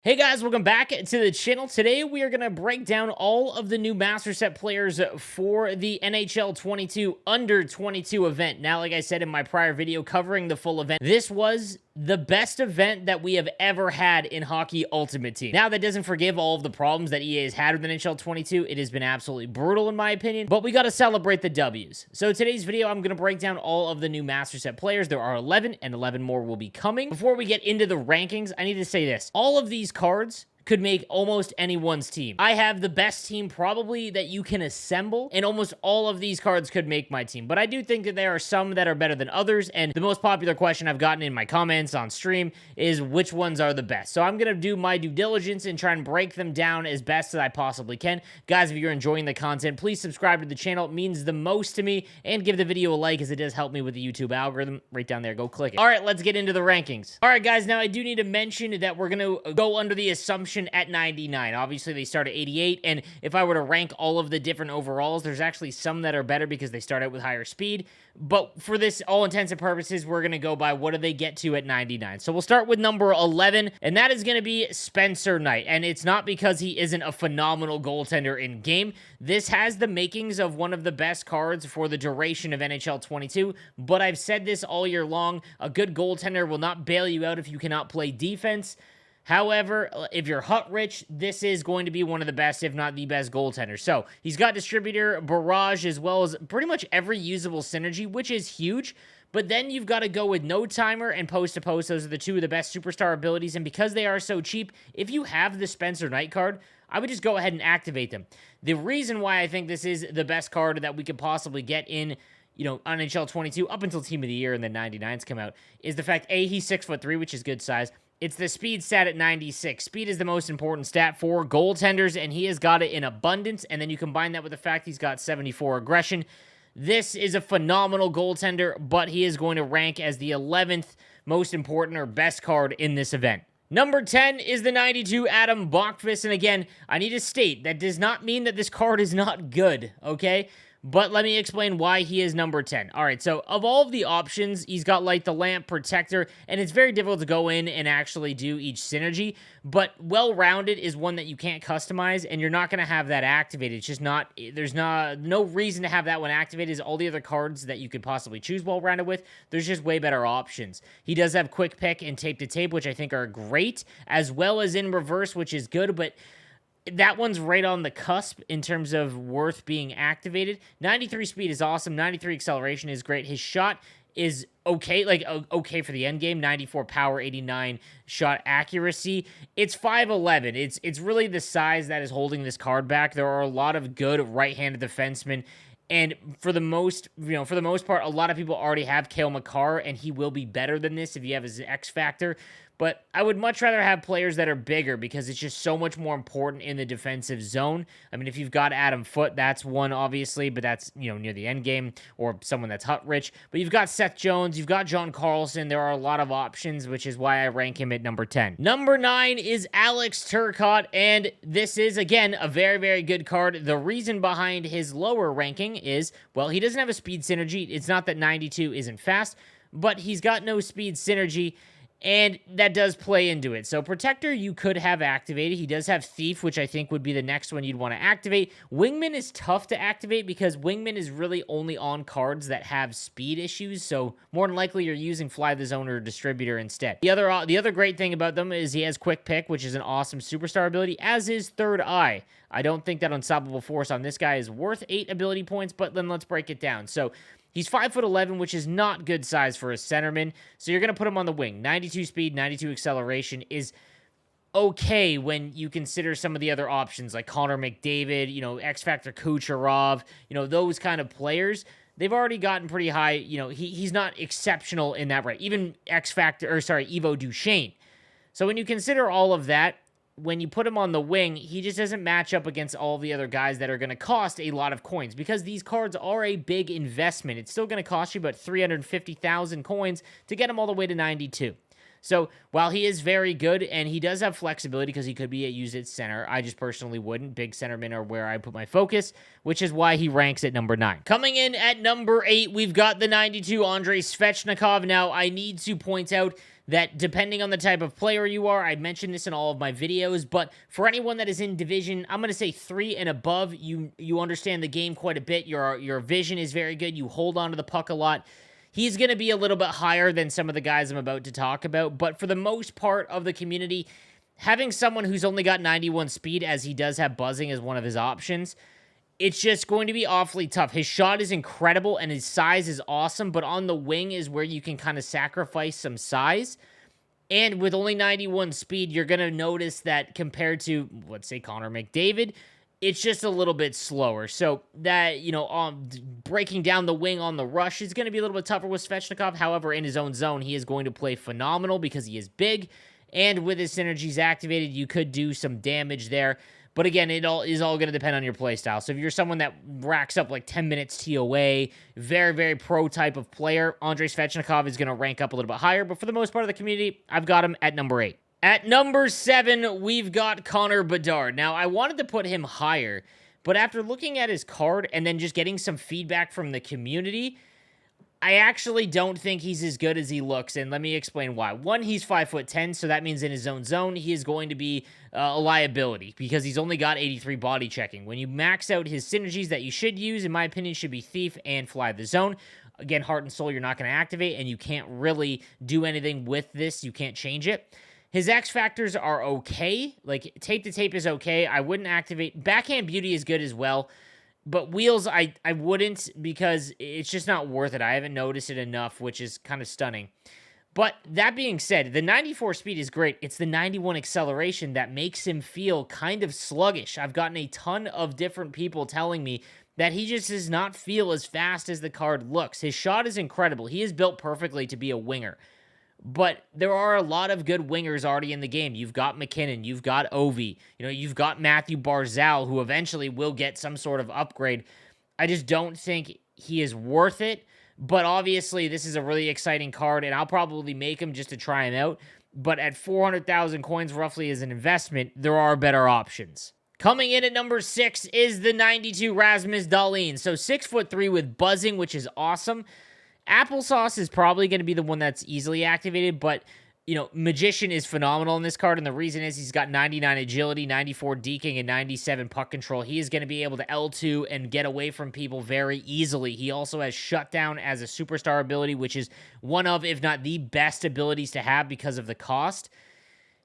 Hey guys, welcome back to the channel. Today we are going to break down all of the new Master Set players for the NHL 22 Under 22 event. Now, like I said in my prior video covering the full event, this was the best event that we have ever had in Hockey Ultimate Team. Now, that doesn't forgive all of the problems that EA has had with NHL 22. It has been absolutely brutal in my opinion, but we got to celebrate the W's. So today's video, I'm going to break down all of the new Master Set players. There are 11, and 11 more will be coming. Before we get into the rankings, I need to say this. All of these cards could make almost anyone's team. I have the best team probably that you can assemble, and almost all of these cards could make my team. But I do think that there are some that are better than others, and the most popular question I've gotten in my comments on stream is which ones are the best. So I'm going to do my due diligence and try and break them down as best as I possibly can. Guys, if you're enjoying the content, please subscribe to the channel. It means the most to me, and give the video a like as it does help me with the YouTube algorithm. Right down there, go click it. All right, let's get into the rankings. All right, guys, now I do need to mention that we're going to go under the assumption at 99. Obviously, they start at 88, and if I were to rank all of the different overalls, there's actually some that are better because they start out with higher speed, but for this all intents and purposes, we're going to go by what do they get to at 99. So we'll start with number 11, and that is going to be Spencer Knight, and it's not because he isn't a phenomenal goaltender in game. This has the makings of one of the best cards for the duration of NHL 22, but I've said this all year long, a good goaltender will not bail you out if you cannot play defense. However, if you're hut rich, this is going to be one of the best, if not the best goaltender. So he's got distributor, barrage, as well as pretty much every usable synergy, which is huge. But then you've got to go with no timer and post to post. Those are the two of the best superstar abilities. And because they are so cheap, if you have the Spencer Knight card, I would just go ahead and activate them. The reason why I think this is the best card that we could possibly get in, you know, on NHL 22 up until Team of the Year and then 99s come out, is the fact, A, he's 6'3", which is good size. It's the speed stat at 96. Speed is the most important stat for goaltenders, and he has got it in abundance, and then you combine that with the fact he's got 74 aggression. This is a phenomenal goaltender, but he is going to rank as the 11th most important or best card in this event. Number 10 is the 92 Adam Bachman, and again, I need to state, that does not mean that this card is not good, okay? But let me explain why he is number 10. All right, so of all of the options, he's got like the lamp protector, and it's very difficult to go in and actually do each synergy, but well-rounded is one that you can't customize, and you're not going to have that activated. It's just not, there's no reason to have that one activated. Is all the other cards that you could possibly choose well-rounded with, there's just way better options. He does have quick pick and tape to tape, which I think are great, as well as in reverse, which is good, but that one's right on the cusp in terms of worth being activated. 93 speed is awesome. 93 acceleration is great. His shot is okay, like okay for the end game. 94 power, 89 shot accuracy. It's 5'11". It's really the size that is holding this card back. There are a lot of good right-handed defensemen, and for the most part, a lot of people already have Cale Makar, and he will be better than this if you have his X factor. But I would much rather have players that are bigger because it's just so much more important in the defensive zone. I mean, if you've got Adam Foote, that's one, obviously, but that's, you know, near the end game, or someone that's hut rich. But you've got Seth Jones, you've got John Carlson. There are a lot of options, which is why I rank him at number 10. Number 9 is Alex Turcotte, and this is, again, a very, very good card. The reason behind his lower ranking is, well, he doesn't have a speed synergy. It's not that 92 isn't fast, but he's got no speed synergy, and that does play into it. So Protector, you could have activated. He does have Thief, which I think would be the next one you'd want to activate. Wingman is tough to activate because Wingman is really only on cards that have speed issues, so more than likely you're using Fly the Zone or Distributor instead. The other great thing about them is he has Quick Pick, which is an awesome superstar ability, as is Third Eye. I don't think that Unstoppable Force on this guy is worth 8 ability points, but then let's break it down. So he's 5'11", which is not good size for a centerman, so you're going to put him on the wing. 92 speed, 92 acceleration is okay when you consider some of the other options, like Connor McDavid, you know, X-Factor Kucherov, you know, those kind of players. They've already gotten pretty high. You know, he's not exceptional in that right. Even Evo Duchesne. So when you consider all of that, when you put him on the wing, he just doesn't match up against all the other guys that are going to cost a lot of coins, because these cards are a big investment. It's still going to cost you about 350,000 coins to get him all the way to 92. So while he is very good, and he does have flexibility because he could be a use at center, I just personally wouldn't. Big centermen are where I put my focus, which is why he ranks at number 9. Coming in at number 8, we've got the 92 Andrei Svechnikov. Now, I need to point out that depending on the type of player you are, I mentioned this in all of my videos, but for anyone that is in division, I'm going to say 3 and above, you understand the game quite a bit. Your vision is very good. You hold on to the puck a lot. He's going to be a little bit higher than some of the guys I'm about to talk about, but for the most part of the community, having someone who's only got 91 speed, as he does have buzzing as one of his options, it's just going to be awfully tough. His shot is incredible, and his size is awesome, but on the wing is where you can kind of sacrifice some size. And with only 91 speed, you're going to notice that compared to, let's say, Connor McDavid, it's just a little bit slower. So that, breaking down the wing on the rush is going to be a little bit tougher with Svechnikov. However, in his own zone, he is going to play phenomenal because he is big. And with his synergies activated, you could do some damage there. But again, it all going to depend on your playstyle. So if you're someone that racks up like 10 minutes TOA, very, very pro type of player, Andrei Svechnikov is going to rank up a little bit higher. But for the most part of the community, I've got him at number 8. At number 7, we've got Connor Badard. Now, I wanted to put him higher, but after looking at his card and then just getting some feedback from the community, I actually don't think he's as good as he looks, and let me explain why. One, he's 5'10", so that means in his own zone, he is going to be a liability because he's only got 83 body checking. When you max out his synergies that you should use, in my opinion, should be Thief and Fly the Zone. Again, Heart and Soul, you're not going to activate, and you can't really do anything with this. You can't change it. His X factors are okay. Like, tape to tape is okay. I wouldn't activate. Backhand beauty is good as well. But wheels, I wouldn't because it's just not worth it. I haven't noticed it enough, which is kind of stunning. But that being said, the 94 speed is great. It's the 91 acceleration that makes him feel kind of sluggish. I've gotten a ton of different people telling me that he just does not feel as fast as the card looks. His shot is incredible. He is built perfectly to be a winger. But there are a lot of good wingers already in the game. You've got McKinnon, you've got Ovi, you've got Matthew Barzal, who eventually will get some sort of upgrade. I just don't think he is worth it. But obviously, this is a really exciting card, and I'll probably make him just to try him out. But at 400,000 coins roughly as an investment, there are better options. Coming in at number 6 is the 92 Rasmus Dahlin. So 6'3" with buzzing, which is awesome. Applesauce is probably going to be the one that's easily activated, but, Magician is phenomenal in this card, and the reason is he's got 99 agility, 94 deking, and 97 puck control. He is going to be able to L2 and get away from people very easily. He also has Shutdown as a superstar ability, which is one of, if not the best abilities to have because of the cost.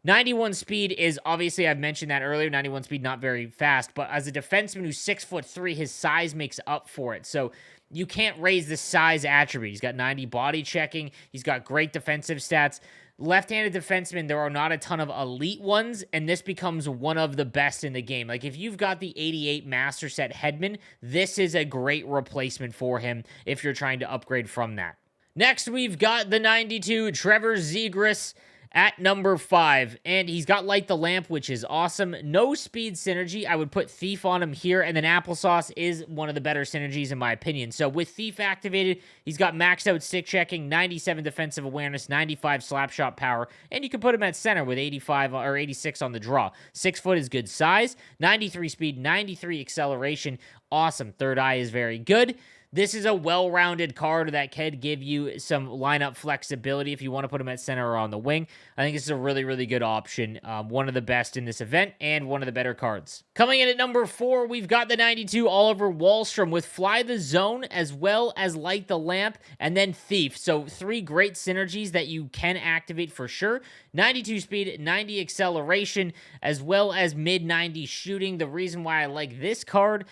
91 speed is, obviously, I've mentioned that earlier, 91 speed, not very fast, but as a defenseman who's 6'3", his size makes up for it, so you can't raise the size attribute. He's got 90 body checking. He's got great defensive stats. Left-handed defensemen, there are not a ton of elite ones, and this becomes one of the best in the game. Like, if you've got the 88 Master Set Hedman, this is a great replacement for him if you're trying to upgrade from that. Next, we've got the 92 Trevor Zegras at number 5, and he's got Light the Lamp, which is awesome. No speed synergy. I would put Thief on him here, and then Applesauce is one of the better synergies in my opinion. So with Thief activated, he's got maxed out stick checking, 97 defensive awareness, 95 slap shot power, and you can put him at center with 85 or 86 on the draw. 6 foot is good size, 93 speed, 93 acceleration. Awesome. Third eye is very good. This is a well-rounded card that can give you some lineup flexibility if you want to put him at center or on the wing. I think this is a really, really good option. One of the best in this event and one of the better cards. Coming in at number 4, we've got the 92 Oliver Wallstrom with Fly the Zone as well as Light the Lamp and then Thief. So 3 great synergies that you can activate for sure. 92 speed, 90 acceleration, as well as mid-90 shooting. The reason why I like this card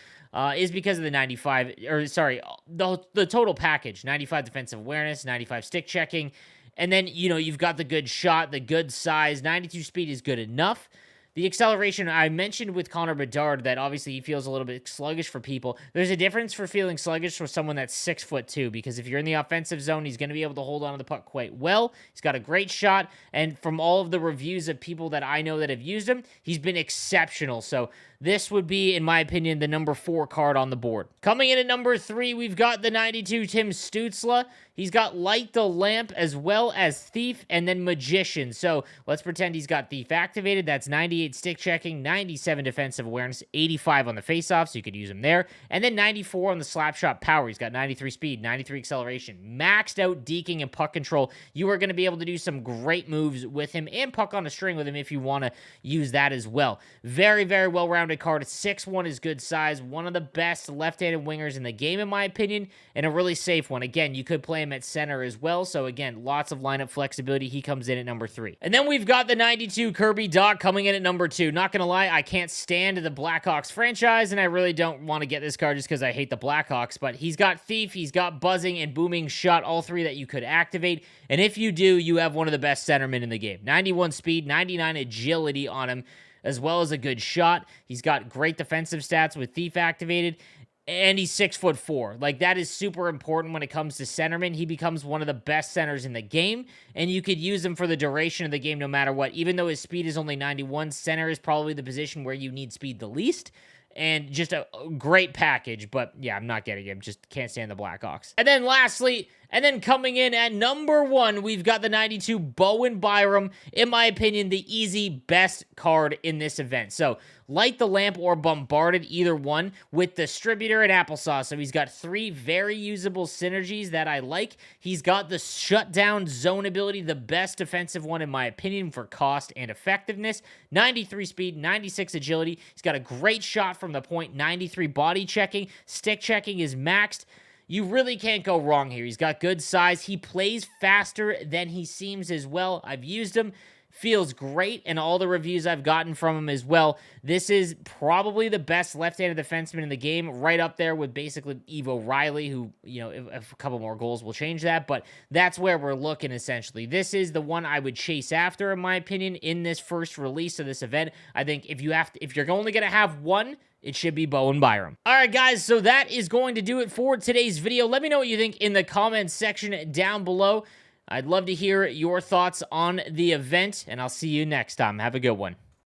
is because of the the total package. 95 defensive awareness, 95 stick checking, and then, you've got the good shot, the good size. 92 speed is good enough. The acceleration, I mentioned with Connor Badard that obviously he feels a little bit sluggish for people. There's a difference for feeling sluggish for someone that's 6'2", because if you're in the offensive zone, he's going to be able to hold on to the puck quite well. He's got a great shot, and from all of the reviews of people that I know that have used him, he's been exceptional. So this would be, in my opinion, the number 4 card on the board. Coming in at number 3, we've got the 92 Tim Stutzla. he's got Light the Lamp as well as Thief and then Magician. So let's pretend he's got Thief activated. That's 98 stick checking, 97 defensive awareness, 85 on the faceoff, so you could use him there. And then 94 on the slap shot power. He's got 93 speed, 93 acceleration, maxed out deking and puck control. You are going to be able to do some great moves with him and puck on a string with him if you want to use that as well. Very, very well-rounded card. 6'1" is good size. One of the best left-handed wingers in the game, in my opinion, and a really safe one. Again, you could play him at center as well, so again, lots of lineup flexibility. He comes in at number 3. And then we've got the 92 Kirby Dach coming in at number 2. Not gonna lie, I can't stand the Blackhawks franchise, and I really don't want to get this card just because I hate the Blackhawks, but he's got Thief, he's got Buzzing, and Booming Shot, all 3 that you could activate, and if you do, you have one of the best centermen in the game. 91 speed, 99 agility on him, as well as a good shot. He's got great defensive stats with Thief activated, and he's 6'4". Like, that is super important when it comes to centerman. He becomes one of the best centers in the game, and you could use him for the duration of the game no matter what. Even though his speed is only 91, center is probably the position where you need speed the least. And just a great package, but yeah, I'm not getting him. Just can't stand the Blackhawks. And then lastly, and then coming in at number 1, we've got the 92 Bowen Byram. In my opinion, the easy best card in this event. So Light the Lamp or Bombarded, either one, with Distributor and Applesauce. So he's got 3 very usable synergies that I like. He's got the Shutdown Zone ability, the best defensive one in my opinion for cost and effectiveness. 93 speed, 96 agility. He's got a great shot from the point, 93 body checking. Stick checking is maxed. You really can't go wrong here. He's got good size. He plays faster than he seems as well. I've used him. Feels great, and all the reviews I've gotten from him as well. This is probably the best left-handed defenseman in the game, right up there with basically Evo Riley, who, you know, if a couple more goals will change that, but that's where we're looking, essentially. This is the one I would chase after, in my opinion, in this first release of this event. I think if you're only going to have one, it should be Bowen Byram. All right, guys, so that is going to do it for today's video. Let me know what you think in the comments section down below. I'd love to hear your thoughts on the event, and I'll see you next time. Have a good one.